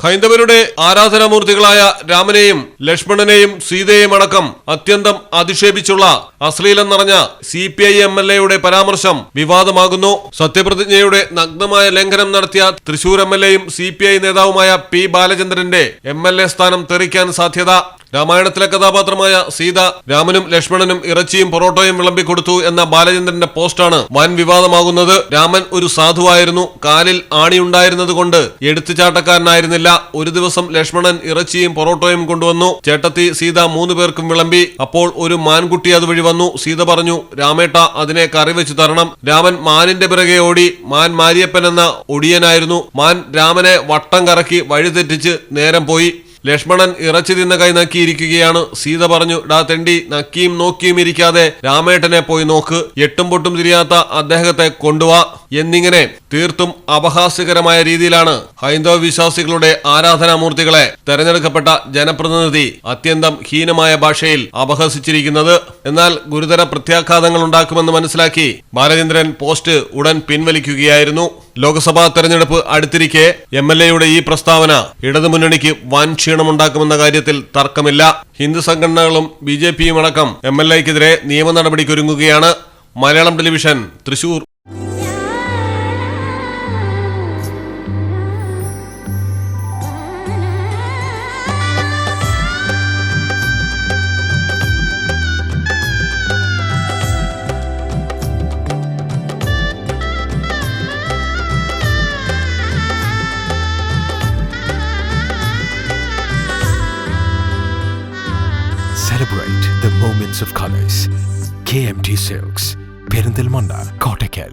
ഹൈന്ദവരുടെ ആരാധനാമൂർത്തികളായ രാമനെയും ലക്ഷ്മണനെയും സീതയെയും അടക്കം അത്യന്തം അധിക്ഷേപിച്ചുള്ള അശ്ലീലം നിറഞ്ഞ CPI MLA പരാമർശം വിവാദമാകുന്നു. സത്യപ്രതിജ്ഞയുടെ നഗ്നമായ ലംഘനം നടത്തിയ തൃശൂർ MLAയും CPI നേതാവുമായ P. ബാലചന്ദ്രന്റെ MLA സ്ഥാനം തെറിക്കാൻ സാധ്യത. രാമായണത്തിലെ കഥാപാത്രമായ സീത രാമനും ലക്ഷ്മണനും ഇറച്ചിയും പൊറോട്ടയും വിളമ്പിക്കൊടുത്തു എന്ന ബാലചന്ദ്രന്റെ പോസ്റ്റാണ് വൻ വിവാദമാകുന്നത്. രാമൻ ഒരു സാധുവായിരുന്നു. കാലിൽ ആണിയുണ്ടായിരുന്നത് കൊണ്ട് എടുത്തുചാട്ടക്കാരനായിരുന്നില്ല. ഒരു ദിവസം ലക്ഷ്മണൻ ഇറച്ചിയും പൊറോട്ടയും കൊണ്ടുവന്നു. ചേട്ടത്തി സീത 3 പേർക്കും വിളമ്പി. അപ്പോൾ ഒരു മാൻകുട്ടി അതുവഴി വന്നു. സീത പറഞ്ഞു, രാമേട്ട അതിനെ കറി വെച്ച് തരണം. രാമൻ മാനിന്റെ പിറകെ ഓടി. മാൻ മാരിയപ്പൻ എന്ന ഒടിയനായിരുന്നു. മാൻ രാമനെ വട്ടം കറക്കി വഴിതെറ്റിച്ച് നേരം പോയി. ലക്ഷ്മണൻ ഇറച്ചി തിന്ന കൈ നക്കിയിരിക്കുകയാണ്. സീത പറഞ്ഞു, ഡാ തെണ്ടി, നക്കിയും നോക്കിയും ഇരിക്കാതെ രാമേട്ടനെ പോയി നോക്ക്. എട്ടും പൊട്ടും തിരിയാത്ത അദ്ദേഹത്തെ കൊണ്ടുവാ എന്നിങ്ങനെ തീർത്തും അപഹാസ്യകരമായ രീതിയിലാണ് ഹൈന്ദവ വിശ്വാസികളുടെ ആരാധനാമൂർത്തികളെ തെരഞ്ഞെടുക്കപ്പെട്ട ജനപ്രതിനിധി അത്യന്തം ഹീനമായ ഭാഷയിൽ അപഹസിച്ചിരിക്കുന്നത്. എന്നാൽ ഗുരുതര പ്രത്യാഘാതങ്ങൾ ഉണ്ടാക്കുമെന്ന് മനസ്സിലാക്കി ബാലചന്ദ്രൻ പോസ്റ്റ് ഉടൻ പിൻവലിക്കുകയായിരുന്നു. ലോക്സഭാ തെരഞ്ഞെടുപ്പ് അടുത്തിരിക്കെ MLAയുടെ ഈ പ്രസ്താവന ഇടതുമുന്നണിക്ക് വൻ ക്ഷീണമുണ്ടാക്കുമെന്ന കാര്യത്തിൽ തർക്കമില്ല. ഹിന്ദു സംഘടനകളും BJPയും അടക്കം MLAക്കെതിരെ നിയമ നടപടിക്കൊരുങ്ങുകയാണ്. Malayalam television, Thrissur. Celebrate the moments of colors. KMT Silks, Perindalmanda, Kottakkal.